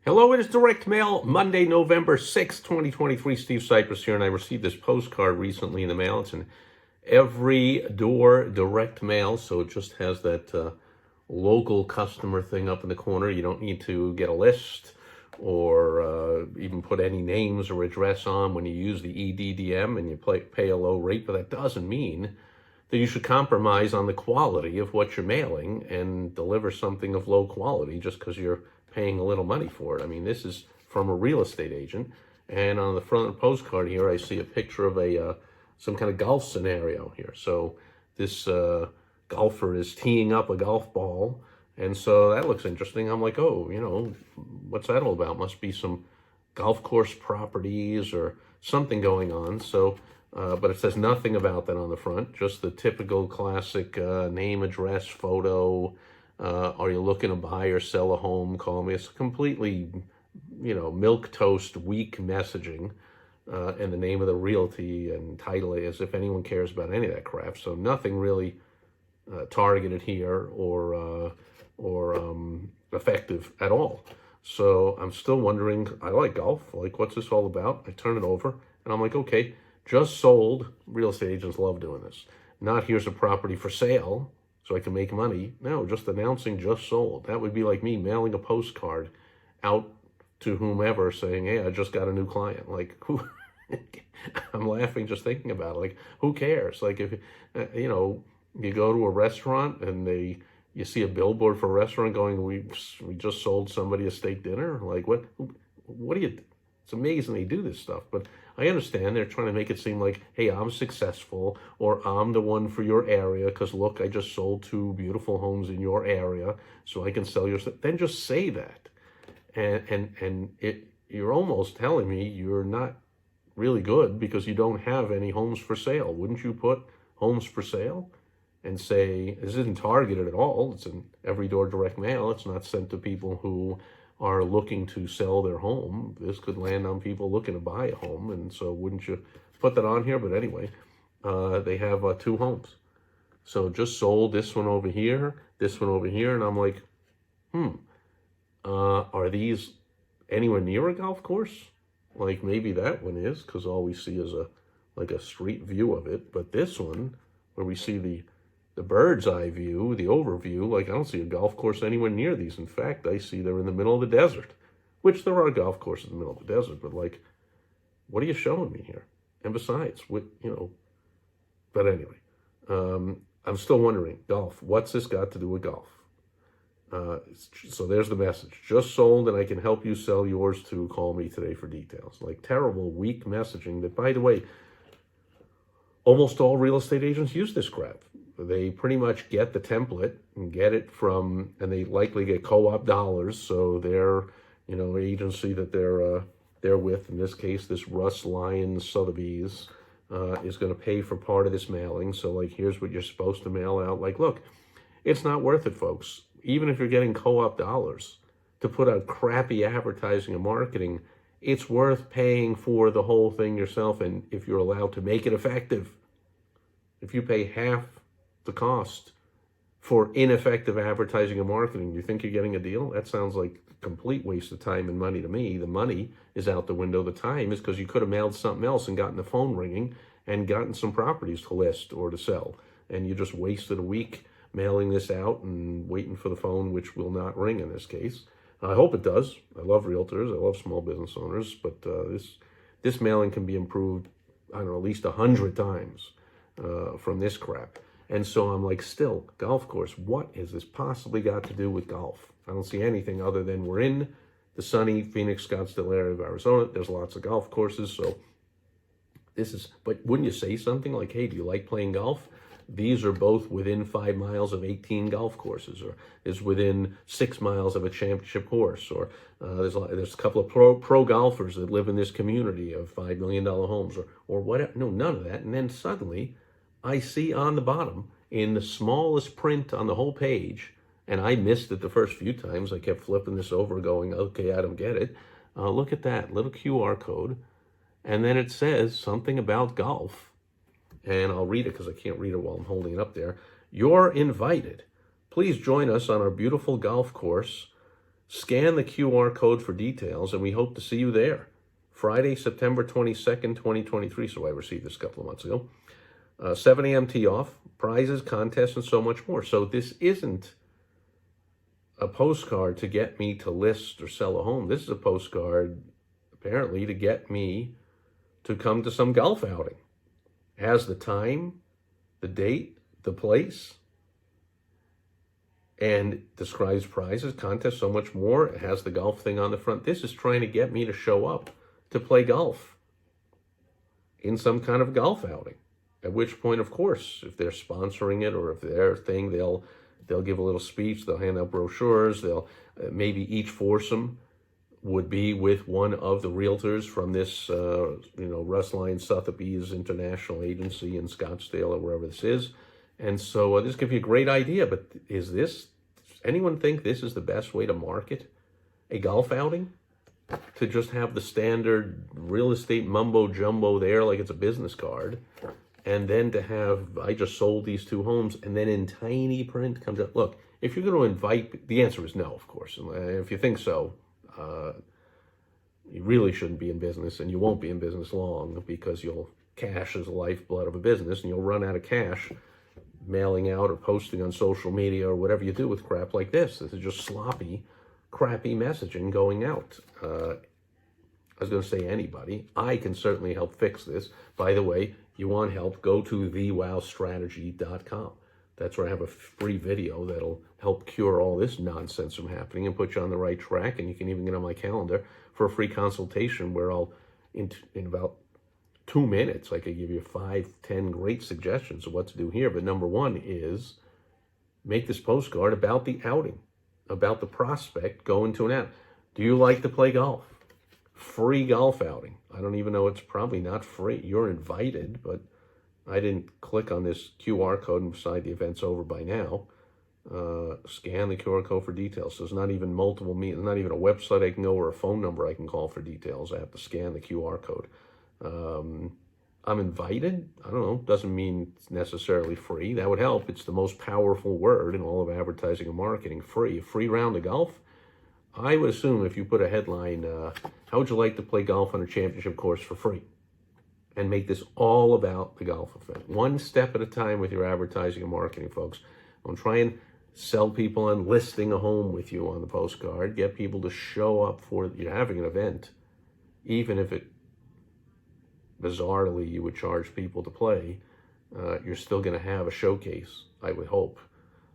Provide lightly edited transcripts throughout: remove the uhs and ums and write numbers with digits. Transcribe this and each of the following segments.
Hello, it is Direct Mail, Monday, November 6th, 2023. Steve Sipress here, and I received this postcard recently in the mail. It's an every door direct mail, so it just has that local customer thing up in the corner. You don't need to get a list or even put any names or address on when you use the EDDM and you pay a low rate, but that doesn't mean that you should compromise on the quality of what you're mailing and deliver something of low quality just because you're paying a little money for it. I mean, this is from a real estate agent, and on the front of the postcard here, I see a picture of a some kind of golf scenario here. So this golfer is teeing up a golf ball, and so that looks interesting. I'm like, oh, what's that all about? Must be some golf course properties or something going on. So, but it says nothing about that on the front, just the typical classic name, address, photo. Are you looking to buy or sell a home? Call me. It's completely, milquetoast, weak messaging, and the name of the realty and title, as if anyone cares about any of that crap. So nothing really targeted here or effective at all. So I'm still wondering. I like golf. Like, what's this all about? I turn it over, and I'm like, okay, just sold. Real estate agents love doing this. Not here's a property for sale, so I can make money. No, just announcing just sold. That would be like me mailing a postcard out to whomever saying, hey, I just got a new client. Like, who? I'm laughing just thinking about it. Like, who cares? Like, if, you go to a restaurant and you see a billboard for a restaurant going, we just sold somebody a steak dinner. Like, what do you, it's amazing they do this stuff, but I understand they're trying to make it seem like, hey, I'm successful, or I'm the one for your area, because look, I just sold 2 beautiful homes in your area, so I can sell your stuff. Then just say that. And you're almost telling me you're not really good because you don't have any homes for sale. Wouldn't you put homes for sale and say, this isn't targeted at all, it's an every door direct mail, it's not sent to people who are looking to sell their home. This could land on people looking to buy a home, and so wouldn't you put that on here? But anyway, they have 2 homes. So just sold this one over here, and I'm like, are these anywhere near a golf course? Like, maybe that one is, because all we see is a street view of it. But this one, where we see the bird's eye view, the overview, like, I don't see a golf course anywhere near these. In fact, I see they're in the middle of the desert, which there are golf courses in the middle of the desert, but like, what are you showing me here? And besides, but anyway, I'm still wondering, golf, what's this got to do with golf? So there's the message. Just sold, and I can help you sell yours too. Call me today for details. Like, terrible, weak messaging that, by the way, almost all real estate agents use this crap. They pretty much get the template and and they likely get co-op dollars. So their, agency that they're with, in this case, this Russ Lyons Sotheby's, is going to pay for part of this mailing. So, like, here's what you're supposed to mail out. Like, look, it's not worth it, folks. Even if you're getting co-op dollars to put out crappy advertising and marketing, it's worth paying for the whole thing yourself. And if you're allowed to make it effective, if you pay half the cost for ineffective advertising and marketing, you think you're getting a deal? That sounds like a complete waste of time and money to me. The money is out the window. The time is because you could have mailed something else and gotten the phone ringing and gotten some properties to list or to sell. And you just wasted a week mailing this out and waiting for the phone, which will not ring in this case. I hope it does. I love realtors. I love small business owners, but this mailing can be improved, I don't know, at least 100 times from this crap. And so I'm like, still, golf course, what has this possibly got to do with golf? I don't see anything other than we're in the sunny Phoenix, Scottsdale area of Arizona. There's lots of golf courses. So but wouldn't you say something like, hey, do you like playing golf? These are both within 5 miles of 18 golf courses, or is within 6 miles of a championship course, or there's a couple of pro golfers that live in this community of $5 million homes, or whatever. No, none of that. And then suddenly I see on the bottom, in the smallest print on the whole page, and I missed it the first few times. I kept flipping this over going, okay, I don't get it. Look at that little QR code. And then it says something about golf. And I'll read it because I can't read it while I'm holding it up there. You're invited. Please join us on our beautiful golf course Scan the QR code for details, and we hope to see you there. Friday, September 22nd, 2023. So I received this a couple of months ago. 7 a.m. tee off, prizes, contests, and so much more. So this isn't a postcard to get me to list or sell a home. This is a postcard, apparently, to get me to come to some golf outing. It has the time, the date, the place, and describes prizes, contests, so much more. It has the golf thing on the front. This is trying to get me to show up to play golf in some kind of golf outing. At which point, of course, if they're sponsoring it or if their thing, they'll give a little speech, they'll hand out brochures, they'll maybe each foursome would be with one of the realtors from this, Russ Lyon Sotheby's International Agency in Scottsdale or wherever this is. And so this gives you a great idea, but does anyone think this is the best way to market a golf outing? To just have the standard real estate mumbo jumbo there like it's a business card, and then to have, I just sold these 2 homes, and then in tiny print comes up, look, if you're going to invite, the answer is no, of course. And if you think so, you really shouldn't be in business, and you won't be in business long, because cash is the lifeblood of a business, and you'll run out of cash mailing out or posting on social media or whatever you do with crap like this. This is just sloppy, crappy messaging going out. I was going to say anybody. I can certainly help fix this. By the way, you want help, go to thewowstrategy.com. That's where I have a free video that'll help cure all this nonsense from happening and put you on the right track. And you can even get on my calendar for a free consultation where I'll, in about 2 minutes, I could give you 5-10 great suggestions of what to do here. But number one is make this postcard about the outing, about the prospect going to an outing. Do you like to play golf? Free golf outing. I don't even know, it's probably not free. You're invited, but I didn't click on this QR code and decide the event's over by now. Scan the QR code for details. So there's not even there's not even a website I can go or a phone number I can call for details. I have to scan the QR code. I'm invited. I don't know. Doesn't mean it's necessarily free. That would help. It's the most powerful word in all of advertising and marketing. Free. A free round of golf. I would assume if you put a headline, how would you like to play golf on a championship course for free? And make this all about the golf event. One step at a time with your advertising and marketing, folks. Don't try and sell people on listing a home with you on the postcard. Get people to show up for you're having an event, even if it bizarrely you would charge people to play. You're still going to have a showcase, I would hope,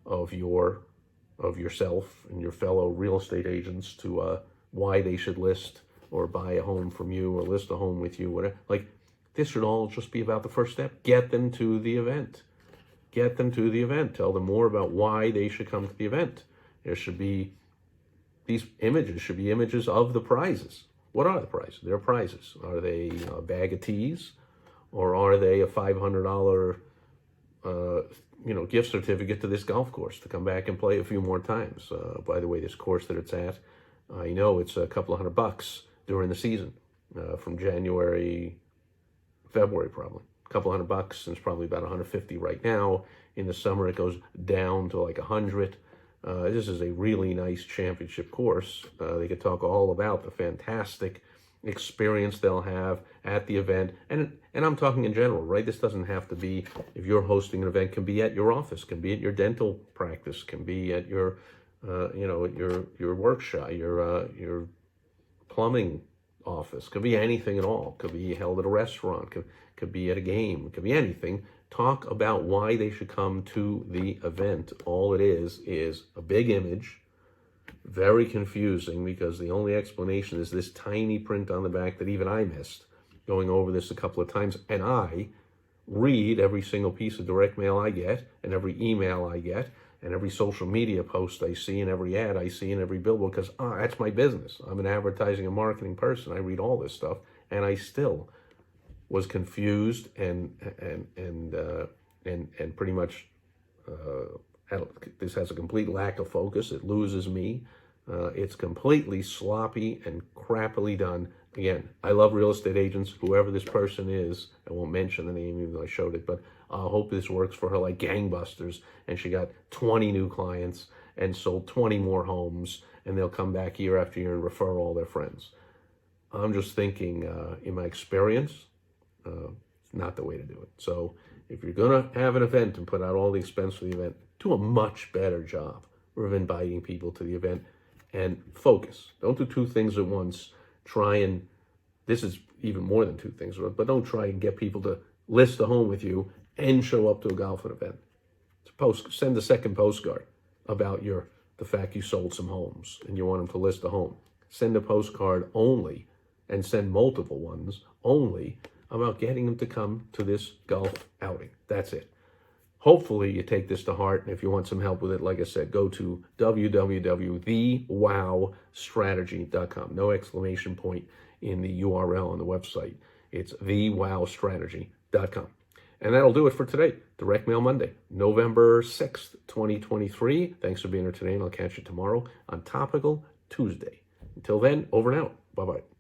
of yourself and your fellow real estate agents to why they should list or buy a home from you or list a home with you, whatever. Like, this should all just be about the first step. Get them to the event. Get them to the event. Tell them more about why they should come to the event. There should be, these images should be images of the prizes. What are the prizes? They're prizes. Are they a bag of teas? Or are they a $500 gift certificate to this golf course to come back and play a few more times? By the way, this course that it's at, I know it's a couple of $100 during the season, from January, February probably. A couple $100, and it's probably about 150 right now. In the summer, it goes down to like 100. This is a really nice championship course. They could talk all about the fantastic experience they'll have at the event, and I'm talking in general, right? This doesn't have to be, if you're hosting an event, can be at your office, can be at your dental practice, can be at your at your workshop, your plumbing office, could be anything at all, could be held at a restaurant, could be at a game, could be anything. Talk about why they should come to the event. All it is a big image, very confusing, because the only explanation is this tiny print on the back that even I missed going over this a couple of times. And I read every single piece of direct mail I get, and every email I get, and every social media post I see, and every ad I see, and every billboard, because that's my business. I'm an advertising and marketing person. I read all this stuff, and I still was confused and pretty much this has a complete lack of focus. It loses me. It's completely sloppy and crappily done. Again, I love real estate agents. Whoever this person is, I won't mention the name even though I showed it, but I hope this works for her like gangbusters, and she got 20 new clients and sold 20 more homes and they'll come back year after year and refer all their friends. I'm just thinking, in my experience, it's not the way to do it. So if you're going to have an event and put out all the expense for the event, do a much better job of inviting people to the event and focus. Don't do two things at once. This is even more than two things, but don't try and get people to list a home with you and show up to a golfing event. Send a second postcard about the fact you sold some homes and you want them to list a home. Send a postcard only, and send multiple ones only, about getting them to come to this golf outing. That's it. Hopefully you take this to heart, and if you want some help with it, like I said, go to www.thewowstrategy.com. No exclamation point in the URL on the website. It's thewowstrategy.com. And that'll do it for today. Direct Mail Monday, November 6th, 2023. Thanks for being here today, and I'll catch you tomorrow on Topical Tuesday. Until then, over and out. Bye-bye.